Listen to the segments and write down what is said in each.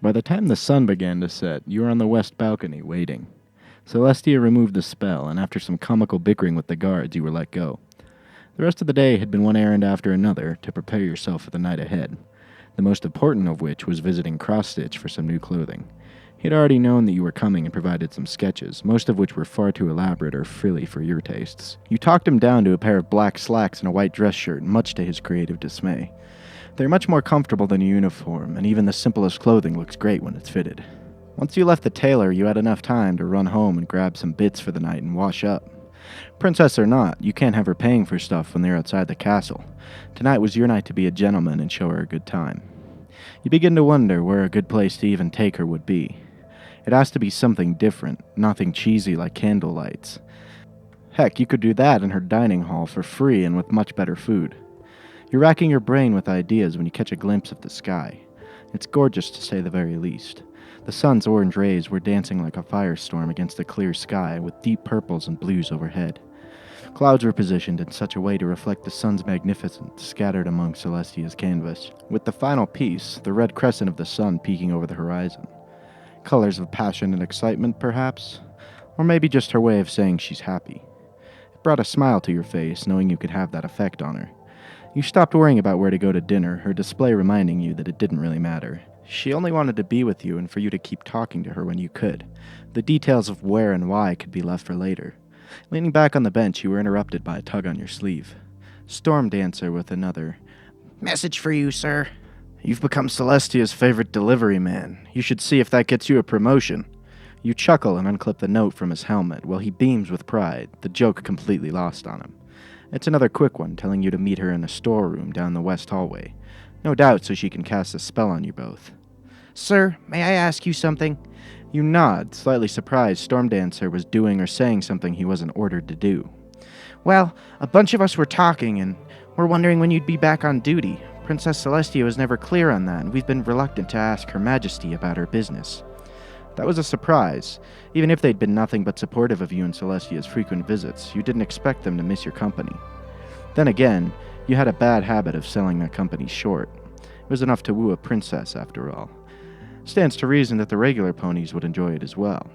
By the time the sun began to set, you were on the west balcony, waiting. Celestia removed the spell, and after some comical bickering with the guards, you were let go. The rest of the day had been one errand after another to prepare yourself for the night ahead, the most important of which was visiting Cross-Stitch for some new clothing. He had already known that you were coming and provided some sketches, most of which were far too elaborate or frilly for your tastes. You talked him down to a pair of black slacks and a white dress shirt, much to his creative dismay. They're much more comfortable than a uniform, and even the simplest clothing looks great when it's fitted. Once you left the tailor, you had enough time to run home and grab some bits for the night and wash up. Princess or not, you can't have her paying for stuff when they're outside the castle. Tonight was your night to be a gentleman and show her a good time. You begin to wonder where a good place to even take her would be. It has to be something different, nothing cheesy like candle lights. Heck, you could do that in her dining hall for free and with much better food. You're racking your brain with ideas when you catch a glimpse of the sky. It's gorgeous to say the very least. The sun's orange rays were dancing like a firestorm against a clear sky with deep purples and blues overhead. Clouds were positioned in such a way to reflect the sun's magnificence scattered among Celestia's canvas, with the final piece, the red crescent of the sun peeking over the horizon. Colors of passion and excitement, perhaps? Or maybe just her way of saying she's happy. It brought a smile to your face, knowing you could have that effect on her. You stopped worrying about where to go to dinner, her display reminding you that it didn't really matter. She only wanted to be with you and for you to keep talking to her when you could. The details of where and why could be left for later. Leaning back on the bench, you were interrupted by a tug on your sleeve. Storm Dancer with another, "Message for you, sir." "You've become Celestia's favorite delivery man. You should see if that gets you a promotion." You chuckle and unclip the note from his helmet while he beams with pride, the joke completely lost on him. It's another quick one, telling you to meet her in a storeroom down the west hallway. No doubt so she can cast a spell on you both. "Sir, may I ask you something?" You nod, slightly surprised Storm Dancer was doing or saying something he wasn't ordered to do. "Well, a bunch of us were talking, and we're wondering when you'd be back on duty. Princess Celestia was never clear on that, and we've been reluctant to ask Her Majesty about her business." That was a surprise. Even if they'd been nothing but supportive of you and Celestia's frequent visits, you didn't expect them to miss your company. Then again, you had a bad habit of selling that company short. It was enough to woo a princess, after all. Stands to reason that the regular ponies would enjoy it as well.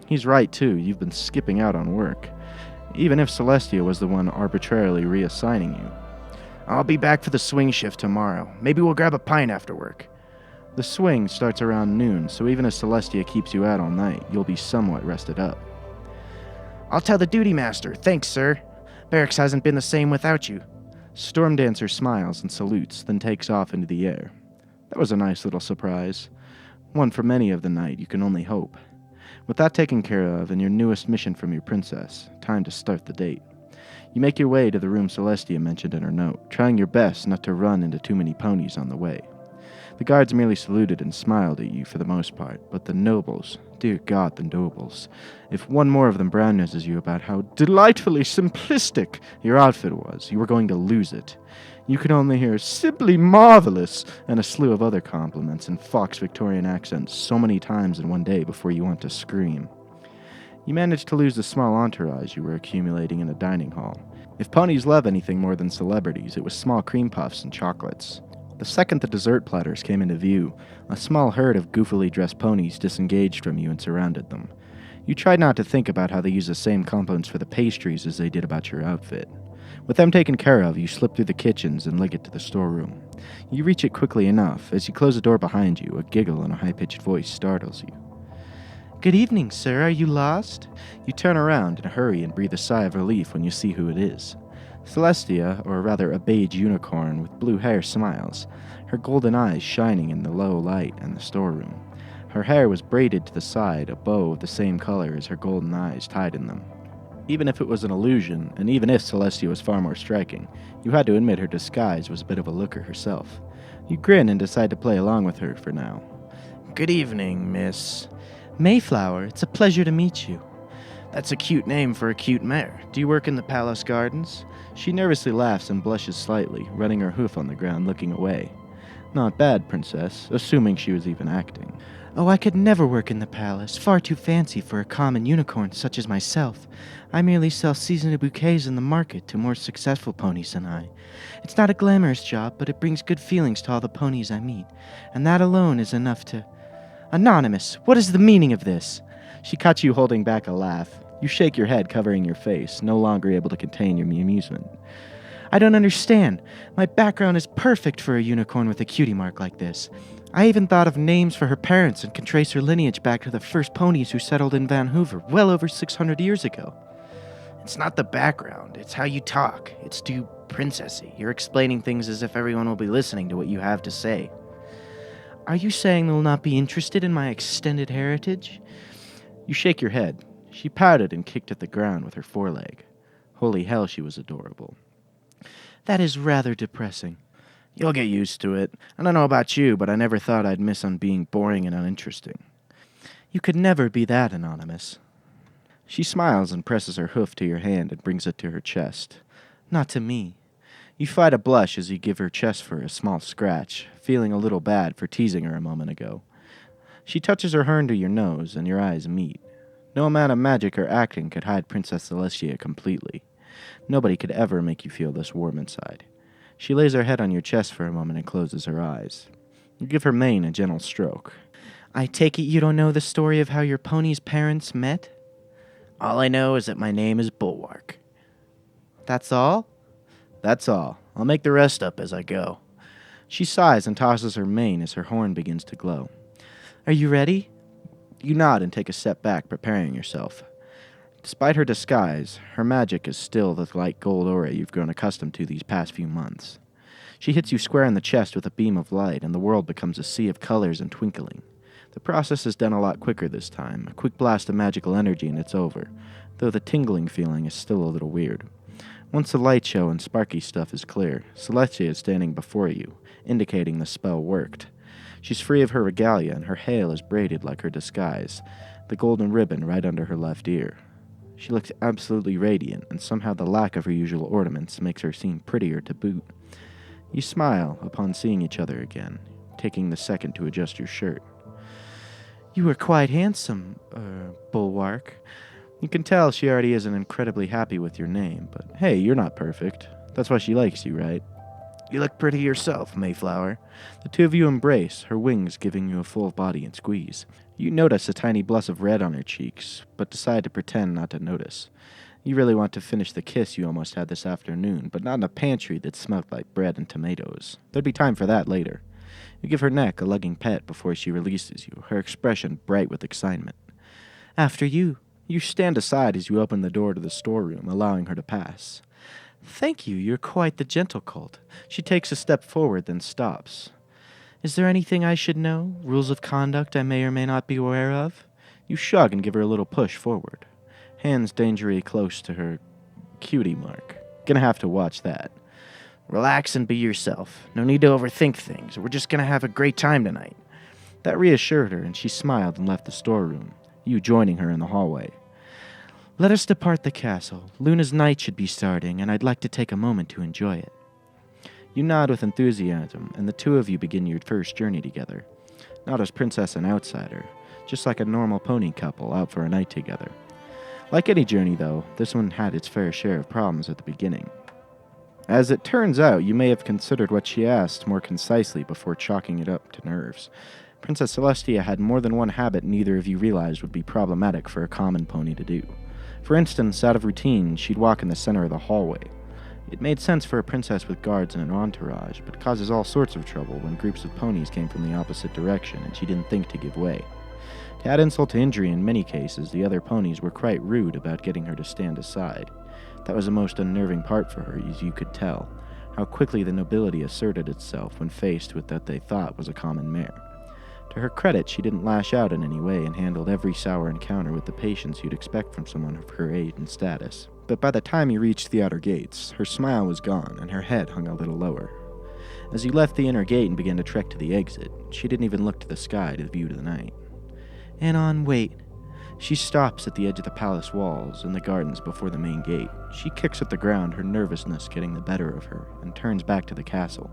He's right, too. You've been skipping out on work. Even if Celestia was the one arbitrarily reassigning you. "I'll be back for the swing shift tomorrow. Maybe we'll grab a pint after work." The swing starts around noon, so even if Celestia keeps you out all night, you'll be somewhat rested up. "I'll tell the duty master. Thanks, sir. Barracks hasn't been the same without you." Storm Dancer smiles and salutes, then takes off into the air. That was a nice little surprise. One for many of the night, you can only hope. With that taken care of and your newest mission from your princess, time to start the date. You make your way to the room Celestia mentioned in her note, trying your best not to run into too many ponies on the way. The guards merely saluted and smiled at you for the most part, but the nobles, dear God, the nobles, if one more of them brown noses you about how delightfully simplistic your outfit was, you were going to lose it. You could only hear "simply marvelous" and a slew of other compliments in Fox Victorian accents so many times in one day before you want to scream. You managed to lose the small entourage you were accumulating in the dining hall. If ponies love anything more than celebrities, it was small cream puffs and chocolates. The second the dessert platters came into view, a small herd of goofily dressed ponies disengaged from you and surrounded them. You tried not to think about how they use the same compliments for the pastries as they did about your outfit. With them taken care of, you slip through the kitchens and leg it to the storeroom. You reach it quickly enough. As you close the door behind you, a giggle in a high-pitched voice startles you. "Good evening, sir. Are you lost?" You turn around in a hurry and breathe a sigh of relief when you see who it is. Celestia, or rather a beige unicorn with blue hair, smiles, her golden eyes shining in the low light in the storeroom. Her hair was braided to the side, a bow of the same color as her golden eyes tied in them. Even if it was an illusion, and even if Celestia was far more striking, you had to admit her disguise was a bit of a looker herself. You grin and decide to play along with her for now. "Good evening, Miss Mayflower. It's a pleasure to meet you." "That's a cute name for a cute mare. Do you work in the palace gardens?" She nervously laughs and blushes slightly, running her hoof on the ground, looking away. "Not bad, princess," assuming she was even acting. "Oh, I could never work in the palace. Far too fancy for a common unicorn such as myself. I merely sell seasonal bouquets in the market to more successful ponies than I. It's not a glamorous job, but it brings good feelings to all the ponies I meet, and that alone is enough to... Anonymous, what is the meaning of this? She caught you holding back a laugh. You shake your head, covering your face, no longer able to contain your amusement. I don't understand. My background is perfect for a unicorn with a cutie mark like this. I even thought of names for her parents and can trace her lineage back to the first ponies who settled in Vancouver well over 600 years ago. It's not the background, it's how you talk. It's too princessy. You're explaining things as if everyone will be listening to what you have to say. Are you saying they'll not be interested in my extended heritage? You shake your head. She pouted and kicked at the ground with her foreleg. Holy hell, she was adorable. That is rather depressing. You'll get used to it. I don't know about you, but I never thought I'd miss on being boring and uninteresting. You could never be that, Anonymous. She smiles and presses her hoof to your hand and brings it to her chest. Not to me. You fight a blush as you give her chest fur a small scratch, feeling a little bad for teasing her a moment ago. She touches her horn to your nose, and your eyes meet. No amount of magic or acting could hide Princess Celestia completely. Nobody could ever make you feel this warm inside. She lays her head on your chest for a moment and closes her eyes. You give her mane a gentle stroke. I take it you don't know the story of how your pony's parents met? All I know is that my name is Bulwark. That's all? That's all. I'll make the rest up as I go. She sighs and tosses her mane as her horn begins to glow. Are you ready? You nod and take a step back, preparing yourself. Despite her disguise, her magic is still the light gold aura you've grown accustomed to these past few months. She hits you square in the chest with a beam of light, and the world becomes a sea of colors and twinkling. The process is done a lot quicker this time. A quick blast of magical energy and it's over, though the tingling feeling is still a little weird. Once the light show and sparky stuff is clear, Celestia is standing before you, indicating the spell worked. She's free of her regalia, and her hair is braided like her disguise, the golden ribbon right under her left ear. She looks absolutely radiant, and somehow the lack of her usual ornaments makes her seem prettier to boot. You smile upon seeing each other again, taking the second to adjust your shirt. You are quite handsome, Bulwark. You can tell she already isn't incredibly happy with your name, but hey, you're not perfect. That's why she likes you, right? You look pretty yourself, Mayflower. The two of you embrace, her wings giving you a full body and squeeze. You notice a tiny blush of red on her cheeks, but decide to pretend not to notice. You really want to finish the kiss you almost had this afternoon, but not in a pantry that smelled like bread and tomatoes. There'd be time for that later. You give her neck a lugging pet before she releases you, her expression bright with excitement. After you. You stand aside as you open the door to the storeroom, allowing her to pass. Thank you, you're quite the gentle colt. She takes a step forward, then stops. Is there anything I should know? Rules of conduct I may or may not be aware of? You shrug and give her a little push forward. Hands dangerously close to her cutie mark. Gonna have to watch that. Relax and be yourself. No need to overthink things. We're just gonna have a great time tonight. That reassured her, and she smiled and left the storeroom, you joining her in the hallway. Let us depart the castle. Luna's night should be starting, and I'd like to take a moment to enjoy it. You nod with enthusiasm, and the two of you begin your first journey together. Not as princess and outsider, just like a normal pony couple out for a night together. Like any journey, though, this one had its fair share of problems at the beginning. As it turns out, you may have considered what she asked more concisely before chalking it up to nerves. Princess Celestia had more than one habit neither of you realized would be problematic for a common pony to do. For instance, out of routine, she'd walk in the center of the hallway. It made sense for a princess with guards and an entourage, but causes all sorts of trouble when groups of ponies came from the opposite direction and she didn't think to give way. To add insult to injury, in many cases, the other ponies were quite rude about getting her to stand aside. That was the most unnerving part for her, as you could tell, how quickly the nobility asserted itself when faced with what they thought was a common mare. To her credit, she didn't lash out in any way and handled every sour encounter with the patience you'd expect from someone of her age and status. But by the time you reached the outer gates, her smile was gone and her head hung a little lower. As you left the inner gate and began to trek to the exit, she didn't even look to the sky to view the night. Anon, wait. She stops at the edge of the palace walls in the gardens before the main gate. She kicks at the ground, her nervousness getting the better of her, and turns back to the castle.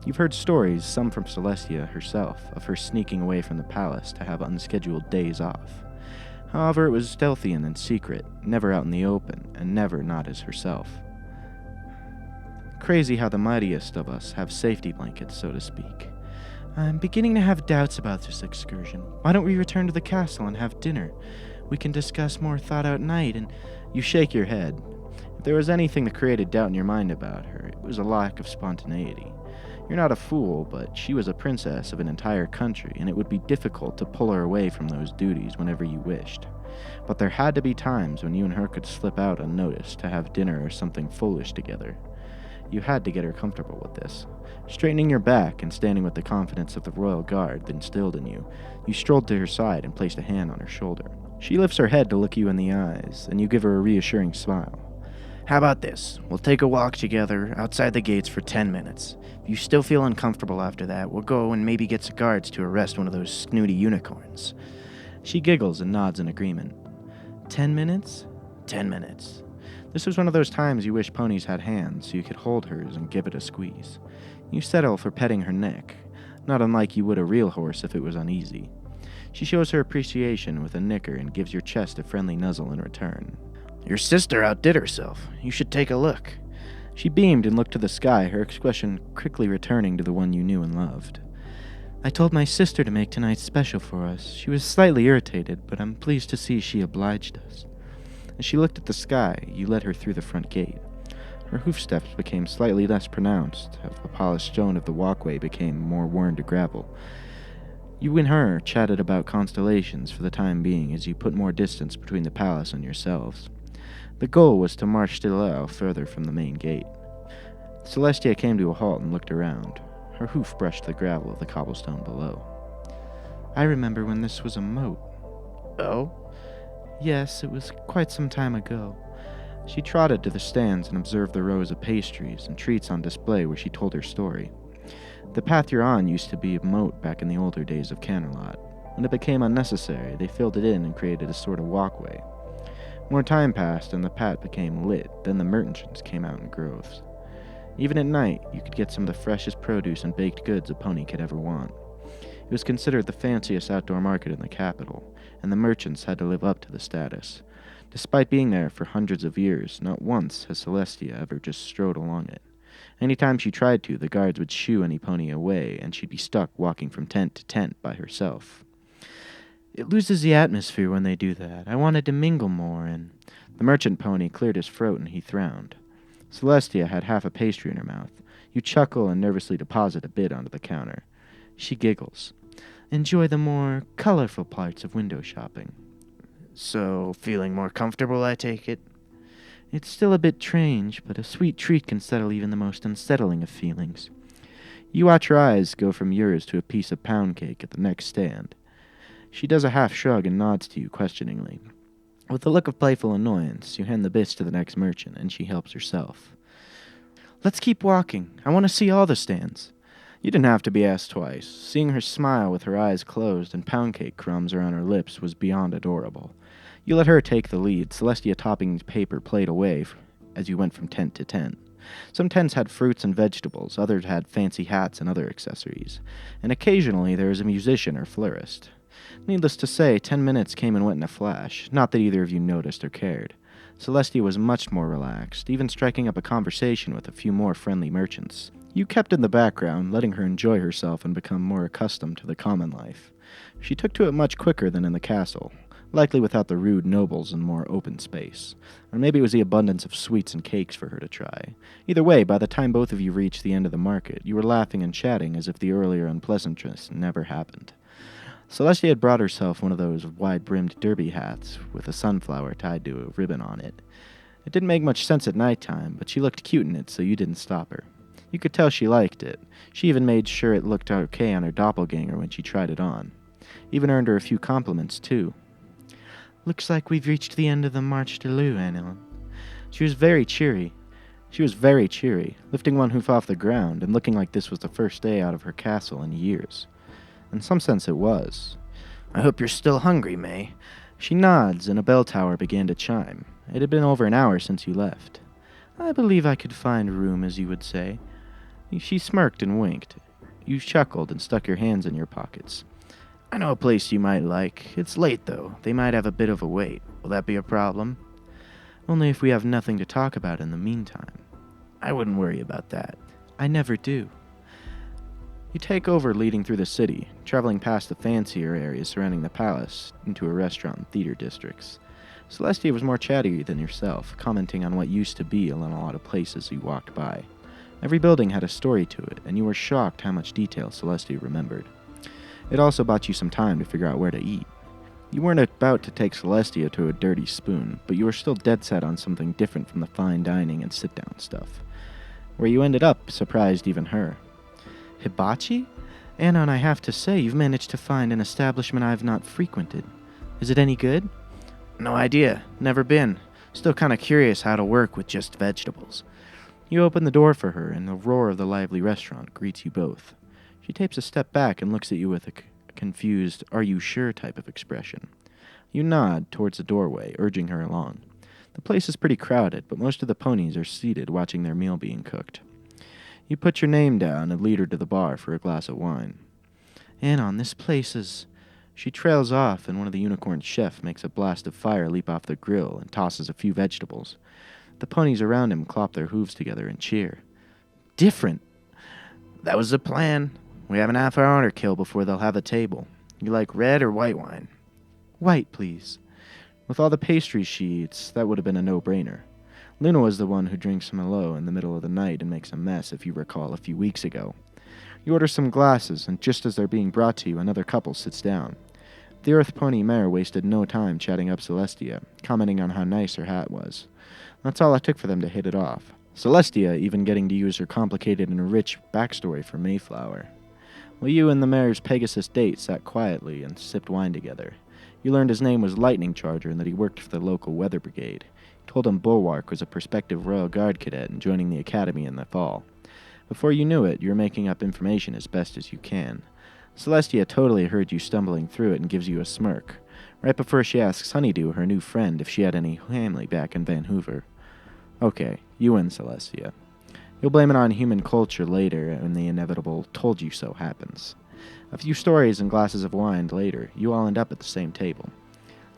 You've heard stories, some from Celestia herself, of her sneaking away from the palace to have unscheduled days off. However, it was stealthy and in secret, never out in the open, and never not as herself. Crazy how the mightiest of us have safety blankets, so to speak. I'm beginning to have doubts about this excursion. Why don't we return to the castle and have dinner? We can discuss more thought-out night and... You shake your head. If there was anything that created doubt in your mind about her, it was a lack of spontaneity. You're not a fool, but she was a princess of an entire country, and it would be difficult to pull her away from those duties whenever you wished. But there had to be times when you and her could slip out unnoticed to have dinner or something foolish together. You had to get her comfortable with this. Straightening your back and standing with the confidence of the royal guard instilled in you, you strolled to her side and placed a hand on her shoulder. She lifts her head to look you in the eyes, and you give her a reassuring smile. How about this? We'll take a walk together outside the gates for 10 minutes. If you still feel uncomfortable after that, we'll go and maybe get some guards to arrest one of those snooty unicorns. She giggles and nods in agreement. 10 minutes? 10 minutes. This was one of those times you wish ponies had hands so you could hold hers and give it a squeeze. You settle for petting her neck, not unlike you would a real horse if it was uneasy. She shows her appreciation with a nicker and gives your chest a friendly nuzzle in return. Your sister outdid herself. You should take a look. She beamed and looked to the sky, her expression quickly returning to the one you knew and loved. I told my sister to make tonight special for us. She was slightly irritated, but I'm pleased to see she obliged us. As she looked at the sky, you led her through the front gate. Her hoofsteps became slightly less pronounced, as the polished stone of the walkway became more worn to gravel. You and her chatted about constellations for the time being as you put more distance between the palace and yourselves. The goal was to march still further from the main gate. Celestia came to a halt and looked around. Her hoof brushed the gravel of the cobblestone below. I remember when this was a moat. Oh? Yes, it was quite some time ago. She trotted to the stands and observed the rows of pastries and treats on display where she told her story. The path you're on used to be a moat back in the older days of Camelot. When it became unnecessary, they filled it in and created a sort of walkway. More time passed and the path became lit, then the merchants came out in groves. Even at night, you could get some of the freshest produce and baked goods a pony could ever want. It was considered the fanciest outdoor market in the capital, and the merchants had to live up to the status. Despite being there for hundreds of years, not once has Celestia ever just strode along it. Anytime she tried to, the guards would shoo any pony away, and she'd be stuck walking from tent to tent by herself. It loses the atmosphere when they do that. I wanted to mingle more, and... The merchant pony cleared his throat and he frowned. Celestia had half a pastry in her mouth. You chuckle and nervously deposit a bit onto the counter. She giggles. Enjoy the more colorful parts of window shopping. So, feeling more comfortable, I take it? It's still a bit strange, but a sweet treat can settle even the most unsettling of feelings. You watch her eyes go from yours to a piece of pound cake at the next stand. She does a half shrug and nods to you questioningly. With a look of playful annoyance, you hand the bits to the next merchant, and she helps herself. Let's keep walking. I want to see all the stands. You didn't have to be asked twice. Seeing her smile with her eyes closed and pound cake crumbs around her lips was beyond adorable. You let her take the lead, Celestia topping paper plate away as you went from tent to tent. Some tents had fruits and vegetables, others had fancy hats and other accessories, and occasionally there was a musician or florist. Needless to say, 10 minutes came and went in a flash, not that either of you noticed or cared. Celestia was much more relaxed, even striking up a conversation with a few more friendly merchants. You kept in the background, letting her enjoy herself and become more accustomed to the common life. She took to it much quicker than in the castle, likely without the rude nobles and more open space. Or maybe it was the abundance of sweets and cakes for her to try. Either way, by the time both of you reached the end of the market, you were laughing and chatting as if the earlier unpleasantness never happened. Celestia had brought herself one of those wide-brimmed derby hats with a sunflower tied to a ribbon on it. It didn't make much sense at nighttime, but she looked cute in it, so you didn't stop her. You could tell she liked it. She even made sure it looked okay on her doppelganger when she tried it on. Even earned her a few compliments, too. Looks like we've reached the end of the march to Lou, Anon. She was very cheery, lifting one hoof off the ground and looking like this was the first day out of her castle in years. In some sense it was. I hope you're still hungry, May. She nods, and a bell tower began to chime. It had been over an hour since you left. I believe I could find room, as you would say. She smirked and winked. You chuckled and stuck your hands in your pockets. I know a place you might like. It's late, though. They might have a bit of a wait. Will that be a problem? Only if we have nothing to talk about in the meantime. I wouldn't worry about that. I never do. You take over leading through the city, traveling past the fancier areas surrounding the palace into a restaurant and theater districts. Celestia was more chatty than yourself, commenting on what used to be in a lot of places you walked by. Every building had a story to it, and you were shocked how much detail Celestia remembered. It also bought you some time to figure out where to eat. You weren't about to take Celestia to a dirty spoon, but you were still dead set on something different from the fine dining and sit-down stuff. Where you ended up surprised even her. Hibachi? Anon, I have to say, you've managed to find an establishment I've not frequented. Is it any good? No idea. Never been. Still kind of curious how to work with just vegetables. You open the door for her, and the roar of the lively restaurant greets you both. She takes a step back and looks at you with a confused, are you sure type of expression. You nod towards the doorway, urging her along. The place is pretty crowded, but most of the ponies are seated watching their meal being cooked. You put your name down and lead her to the bar for a glass of wine. Anon, this place is... She trails off, and one of the unicorn chefs makes a blast of fire leap off the grill and tosses a few vegetables. The ponies around him clop their hooves together and cheer. Different. That was the plan. We have an half hour to kill before they'll have a table. You like red or white wine? White, please. With all the pastries she eats, that would have been a no-brainer. Luna was the one who drinks Merlot in the middle of the night and makes a mess, if you recall, a few weeks ago. You order some glasses, and just as they're being brought to you, another couple sits down. The Earth Pony Mare wasted no time chatting up Celestia, commenting on how nice her hat was. That's all it took for them to hit it off. Celestia even getting to use her complicated and rich backstory for Mayflower. While you and the Mare's Pegasus date sat quietly and sipped wine together, you learned his name was Lightning Charger and that he worked for the local weather brigade. You told him Bulwark was a prospective Royal Guard cadet and joining the academy in the fall. Before you knew it, you were making up information as best as you can. Celestia totally heard you stumbling through it and gives you a smirk, right before she asks Honeydew, her new friend, if she had any family back in Vancouver. Okay, you win, Celestia. You'll blame it on human culture later when the inevitable told you so happens. A few stories and glasses of wine later, you all end up at the same table.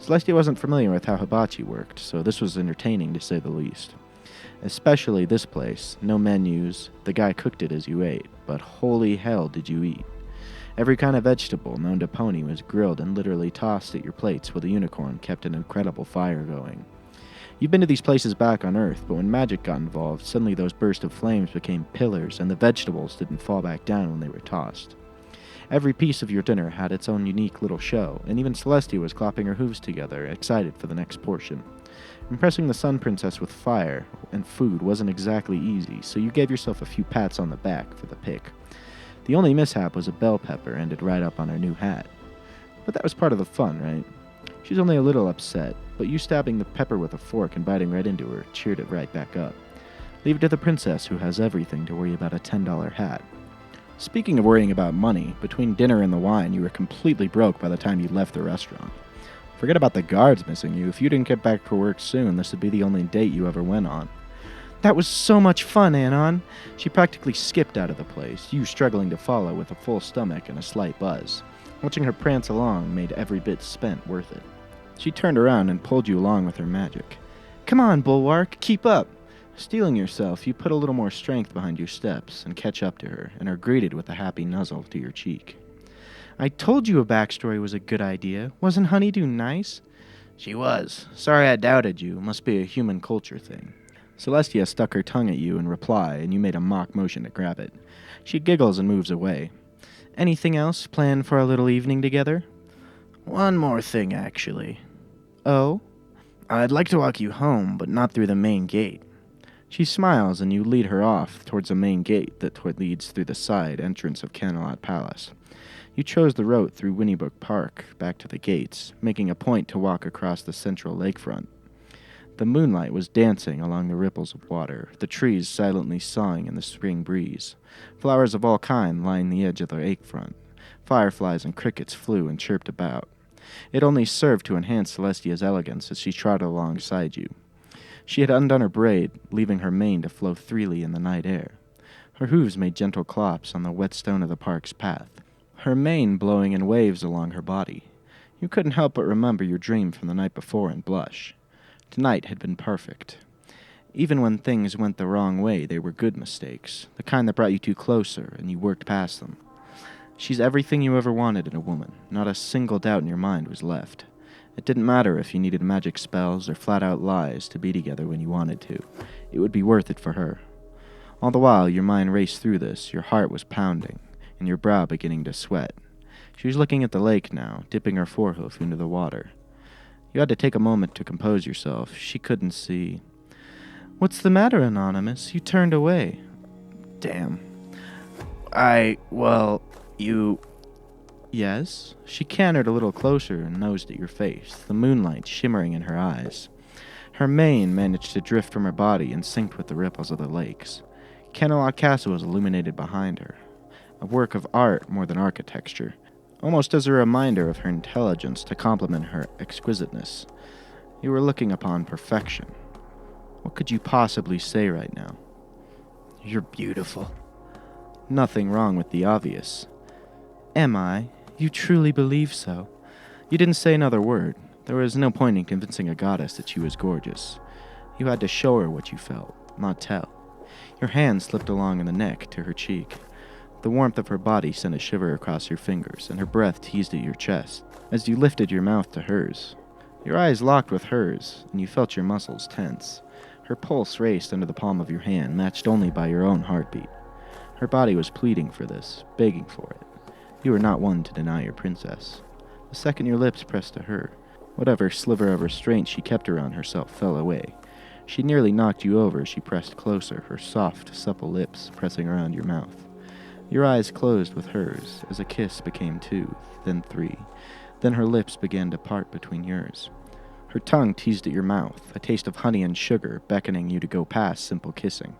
Celestia wasn't familiar with how hibachi worked, so this was entertaining to say the least. Especially this place, no menus, the guy cooked it as you ate, but holy hell did you eat. Every kind of vegetable known to pony was grilled and literally tossed at your plates while the unicorn kept an incredible fire going. You've been to these places back on Earth, but when magic got involved, suddenly those bursts of flames became pillars, and the vegetables didn't fall back down when they were tossed. Every piece of your dinner had its own unique little show, and even Celestia was clapping her hooves together, excited for the next portion. Impressing the Sun Princess with fire and food wasn't exactly easy, so you gave yourself a few pats on the back for the pick. The only mishap was a bell pepper ended right up on her new hat. But that was part of the fun, right? She's only a little upset, but you stabbing the pepper with a fork and biting right into her cheered it right back up. Leave it to the princess who has everything to worry about a $10 hat. Speaking of worrying about money, between dinner and the wine, you were completely broke by the time you left the restaurant. Forget about the guards missing you. If you didn't get back to work soon, this would be the only date you ever went on. That was so much fun, Anon. She practically skipped out of the place, you struggling to follow with a full stomach and a slight buzz. Watching her prance along made every bit spent worth it. She turned around and pulled you along with her magic. Come on, Bulwark, keep up. Steeling yourself, you put a little more strength behind your steps and catch up to her, and are greeted with a happy nuzzle to your cheek. I told you a backstory was a good idea. Wasn't Honeydew nice? She was. Sorry I doubted you. Must be a human culture thing. Celestia stuck her tongue at you in reply, and you made a mock motion to grab it. She giggles and moves away. Anything else planned for our little evening together? One more thing, actually. Oh? I'd like to walk you home, but not through the main gate. She smiles, and you lead her off towards the main gate that leads through the side entrance of Camelot Palace. You chose the route through Winnybrook Park back to the gates, making a point to walk across the central lakefront. The moonlight was dancing along the ripples of water, the trees silently sawing in the spring breeze. Flowers of all kinds lined the edge of the lakefront. Fireflies and crickets flew and chirped about. It only served to enhance Celestia's elegance as she trotted alongside you. She had undone her braid, leaving her mane to flow freely in the night air. Her hooves made gentle clops on the wet stone of the park's path, her mane blowing in waves along her body. You couldn't help but remember your dream from the night before and blush. Tonight had been perfect. Even when things went the wrong way, they were good mistakes, the kind that brought you two closer and you worked past them. She's everything you ever wanted in a woman. Not a single doubt in your mind was left. It didn't matter if you needed magic spells or flat-out lies to be together when you wanted to. It would be worth it for her. All the while, your mind raced through this, your heart was pounding, and your brow beginning to sweat. She was looking at the lake now, dipping her forehoof into the water. You had to take a moment to compose yourself. She couldn't see. "What's the matter, Anonymous? You turned away." Damn. You... "Yes?" She cantered a little closer and nosed at your face, the moonlight shimmering in her eyes. Her mane managed to drift from her body and synced with the ripples of the lakes. Camelot Castle was illuminated behind her, a work of art more than architecture, almost as a reminder of her intelligence to complement her exquisiteness. You were looking upon perfection. What could you possibly say right now? You're beautiful. Nothing wrong with the obvious. Am I? You truly believe so? You didn't say another word. There was no point in convincing a goddess that she was gorgeous. You had to show her what you felt, not tell. Your hand slipped along in the neck to her cheek. The warmth of her body sent a shiver across your fingers, and her breath teased at your chest as you lifted your mouth to hers. Your eyes locked with hers, and you felt your muscles tense. Her pulse raced under the palm of your hand, matched only by your own heartbeat. Her body was pleading for this, begging for it. You were not one to deny your princess. The second your lips pressed to her, whatever sliver of restraint she kept around herself fell away. She nearly knocked you over as she pressed closer, her soft, supple lips pressing around your mouth. Your eyes closed with hers as a kiss became 2, then 3. Then her lips began to part between yours. Her tongue teased at your mouth, a taste of honey and sugar beckoning you to go past simple kissing.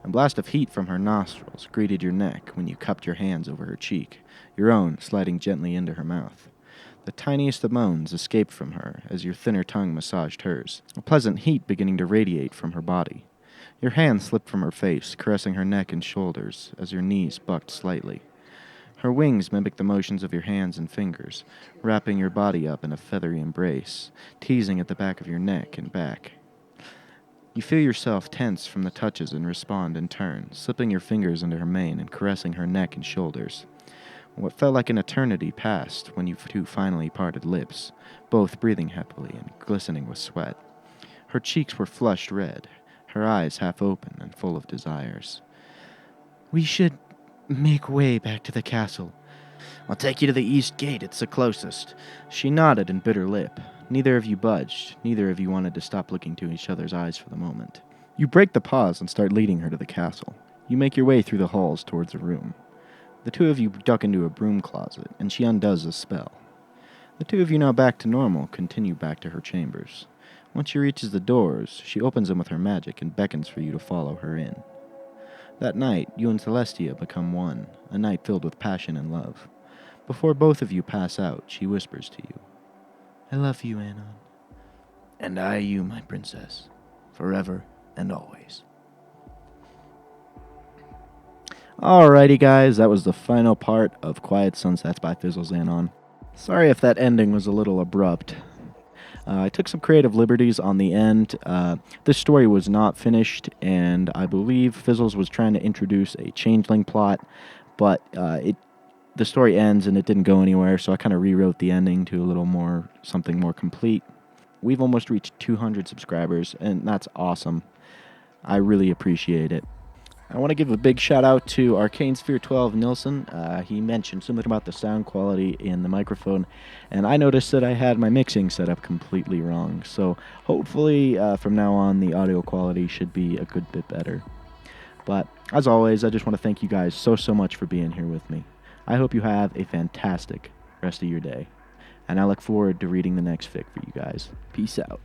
A blast of heat from her nostrils greeted your neck when you cupped your hands over her cheek, your own sliding gently into her mouth. The tiniest of moans escaped from her as your thinner tongue massaged hers, a pleasant heat beginning to radiate from her body. Your hand slipped from her face, caressing her neck and shoulders as your knees bucked slightly. Her wings mimicked the motions of your hands and fingers, wrapping your body up in a feathery embrace, teasing at the back of your neck and back. You feel yourself tense from the touches and respond in turn, slipping your fingers into her mane and caressing her neck and shoulders. What felt like an eternity passed when you two finally parted lips, both breathing happily and glistening with sweat. Her cheeks were flushed red, her eyes half open and full of desires. "We should make way back to the castle." "I'll take you to the east gate, it's the closest." She nodded and bit her lip. Neither of you budged, neither of you wanted to stop looking to each other's eyes for the moment. You break the pause and start leading her to the castle. You make your way through the halls towards a room. The two of you duck into a broom closet, and she undoes the spell. The two of you, now back to normal, continue back to her chambers. Once she reaches the doors, she opens them with her magic and beckons for you to follow her in. That night, you and Celestia become one, a night filled with passion and love. Before both of you pass out, she whispers to you, "I love you, Anon." "And I you, my princess, forever and always." Alrighty guys, that was the final part of Quiet Sunsets by Fizzles Anon. Sorry if that ending was a little abrupt. I took some creative liberties on the end. This story was not finished, and I believe Fizzles was trying to introduce a changeling plot, but the story ends and it didn't go anywhere, so I kind of rewrote the ending to a little more, something more complete. We've almost reached 200 subscribers, and that's awesome. I really appreciate it. I want to give a big shout out to Arcane Sphere 12 Nilsson. He mentioned something about the sound quality in the microphone, and I noticed that I had my mixing set up completely wrong. So hopefully from now on the audio quality should be a good bit better. But as always, I just want to thank you guys so much for being here with me. I hope you have a fantastic rest of your day, and I look forward to reading the next fic for you guys. Peace out.